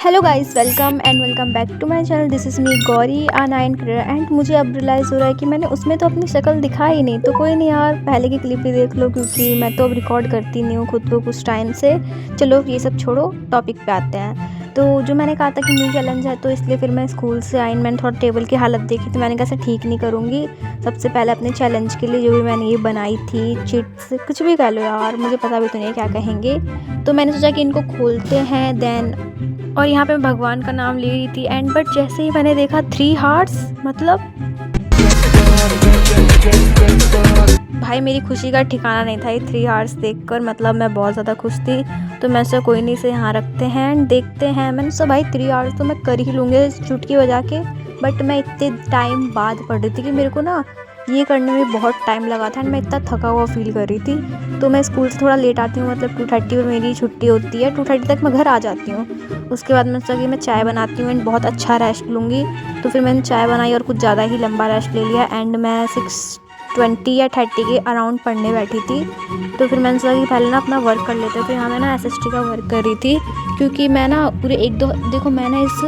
Hello guys, welcome back to my channel. This is me Gauri आ 9 career एंड मुझे अब रियलाइज़ हो रहा है कि मैंने उसमें तो अपनी शक्ल दिखाई नहीं। तो कोई नहीं यार, पहले की क्लिप ही देख लो, क्योंकि मैं तो अब रिकॉर्ड करती नहीं हूँ खुद को कुछ टाइम से। चलो ये सब छोड़ो, टॉपिक पे आते हैं। तो जो मैंने कहा था कि न्यू चैलेंज है, तो इसलिए फिर मैं स्कूल से आई, मैंने थोड़ा टेबल की हालत देखी तो मैंने कहा ठीक नहीं करूँगी। सबसे पहले अपने चैलेंज के लिए जो भी मैंने ये बनाई थी चिट्स, कुछ भी कह लो यार, मुझे पता भी तो नहीं क्या कहेंगे। तो मैंने सोचा कि इनको खोलते हैं देन, और यहाँ पे मैं भगवान का नाम ले रही थी एंड बट जैसे ही मैंने देखा 3 हार्ट्स, मतलब भाई मेरी खुशी का ठिकाना नहीं था ये 3 हार्ट्स देखकर। मतलब मैं बहुत ज़्यादा खुश थी। तो मैं से कोई नहीं, से यहाँ रखते हैं एंड देखते हैं। मैंने सोचा भाई 3 हार्ट्स तो मैं कर ही लूँगी चुटकी बजा के। बट मैं इतने टाइम बाद पढ़ रही थी कि मेरे को ना ये करने में बहुत टाइम लगा था एंड मैं इतना थका हुआ फील कर रही थी। तो मैं स्कूल से थोड़ा लेट आती हूँ, मतलब 2:30 पर मेरी छुट्टी होती है। 2:30 तक मैं घर आ जाती हूँ। उसके बाद मैं सोचा कि मैं चाय बनाती हूँ एंड बहुत अच्छा रेस्ट लूँगी। तो फिर मैंने चाय बनाई और कुछ ज़्यादा ही लंबा रेस्ट ले लिया एंड मैं 6:20 या 30 के अराउंड पढ़ने बैठी थी। तो फिर मैंने सोचा कि पहले ना अपना वर्क कर लेते हैं। तो यहाँ मैं ना SST का वर्क कर रही थी, क्योंकि मैं ना पूरे 1-2 देखो, मैं ना इस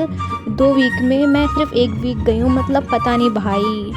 2 वीक में मैं सिर्फ 1 वीक गई हूँ। मतलब पता नहीं भाई,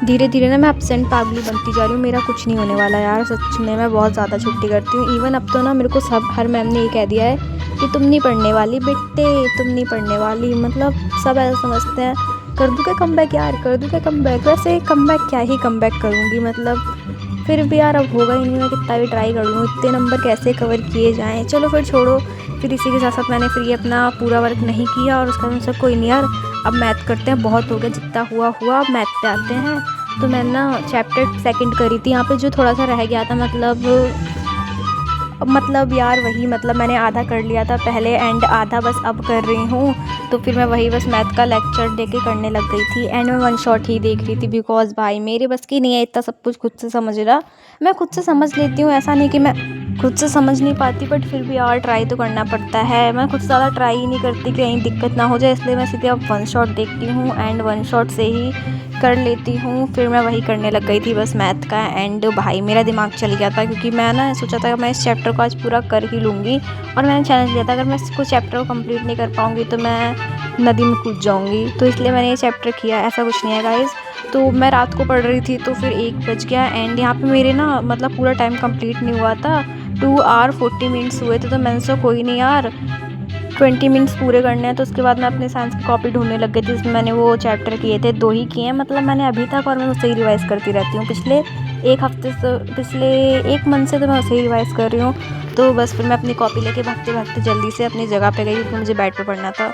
धीरे धीरे ना मैं एब्सेंट पागली बनती जा रही हूँ। मेरा कुछ नहीं होने वाला यार, सच में मैं बहुत ज़्यादा छुट्टी करती हूँ। इवन अब तो ना मेरे को हर मैम ने ये कह दिया है कि तुम नहीं पढ़ने वाली बेटे, तुम नहीं पढ़ने वाली। मतलब सब ऐसा समझते हैं। कर दूँ क्या कमबैक यार, कर दूँ क्या कमबैक? वैसे कमबैक क्या ही कमबैक करूँगी, मतलब फिर भी यार अब होगा ही नहीं। मैं कितना भी ट्राई कर लूँ, इतने नंबर कैसे कवर किए जाएँ। चलो फिर छोड़ो। फिर इसी के साथ साथ मैंने फिर ये अपना पूरा वर्क नहीं किया और उसका मतलब कोई नहीं यार, अब मैथ करते हैं, बहुत हो गया, जितना हुआ अब मैथ पे आते हैं। तो मैंने ना चैप्टर सेकंड करी थी। यहाँ पे जो थोड़ा सा रह गया था, मतलब यार वही, मतलब मैंने आधा कर लिया था पहले एंड आधा बस अब कर रही हूँ। तो फिर मैं वही बस मैथ का लेक्चर देके करने लग गई थी एंड मैं वन शॉट ही देख रही थी, बिकॉज भाई मेरे बस की नहीं है इतना सब कुछ खुद से समझ रहा। मैं खुद से समझ लेती हूँ, ऐसा नहीं कि मैं खुद से समझ नहीं पाती, बट फिर भी यार ट्राई तो करना पड़ता है। मैं खुद से ज़्यादा ट्राई ही नहीं करती कि कहीं दिक्कत ना हो जाए, इसलिए मैं सीधे अब वन शॉट देखती हूँ एंड वन शॉट से ही कर लेती हूँ। फिर मैं वही करने लग गई थी बस मैथ का एंड भाई मेरा दिमाग चल गया था, क्योंकि मैं ना सोचा था कि मैं इस चैप्टर को आज पूरा कर ही लूँगी। और मैंने चैलेंज लिया था अगर मैं इसको चैप्टर को कंप्लीट नहीं कर पाऊँगी तो मैं नदी में कूद जाऊँगी। तो इसलिए मैंने ये चैप्टर किया, ऐसा कुछ नहीं है गाइज़। तो मैं रात को पढ़ रही थी तो फिर 1 बज गया एंड यहाँ पे मेरे ना मतलब पूरा टाइम कंप्लीट नहीं हुआ था। 2 आवर 40 मिनट्स हुए थे। तो मैंने सोचा कोई नहीं यार, 20 मिनट्स पूरे करने हैं। तो उसके बाद मैं अपने साइंस की कॉपी ढूंढने लग गई थी, जिसमें मैंने वो चैप्टर किए थे, 2 ही किए हैं मतलब मैंने अभी तक, और मैं उसे ही रिवाइज़ करती रहती हूँ पिछले 1 हफ्ते से, पिछले 1 मंथ से तो मैं उसे ही रिवाइज़ कर रही हूँ। तो बस फिर मैं अपनी कॉपी लेके भागते भागते जल्दी से अपनी जगह पे गई, क्योंकि मुझे बेड पे पढ़ना था।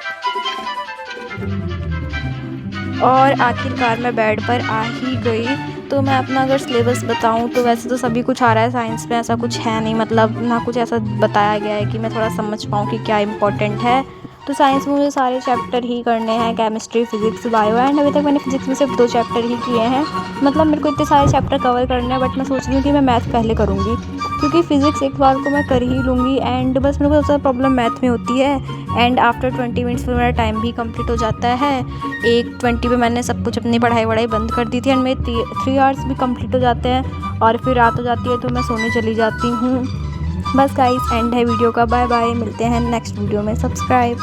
और आखिरकार मैं बेड पर आ ही गई। तो मैं अपना अगर सिलेबस बताऊं तो वैसे तो सभी कुछ आ रहा है, साइंस में ऐसा कुछ है नहीं, मतलब ना कुछ ऐसा बताया गया है कि मैं थोड़ा समझ पाऊँ कि क्या इम्पोर्टेंट है। तो साइंस में मुझे सारे चैप्टर ही करने हैं, केमिस्ट्री, फिजिक्स, बायो एंड अभी तक मैंने फिजिक्स में सिर्फ 2 चैप्टर ही किए हैं। मतलब मेरे को इतने सारे चैप्टर कवर करने हैं, बट मैं सोच रही हूँ कि मैं मैथ पहले करूँगी, क्योंकि फिजिक्स एक बार को मैं कर ही लूँगी एंड बस मेरे को सबसे ज़्यादा प्रॉब्लम मैथ में होती है। एंड आफ्टर 20 मिनट्स पर मेरा टाइम भी कंप्लीट हो जाता है। 1:20 पे मैंने सब कुछ अपनी पढ़ाई बंद कर दी थी एंड मेरे 3 आवर्स भी कंप्लीट हो जाते हैं और फिर रात हो जाती है तो मैं सोने चली जाती हूँ। बस गाइस, एंड है वीडियो का। बाय बाय, मिलते हैं नेक्स्ट वीडियो में। सब्सक्राइब।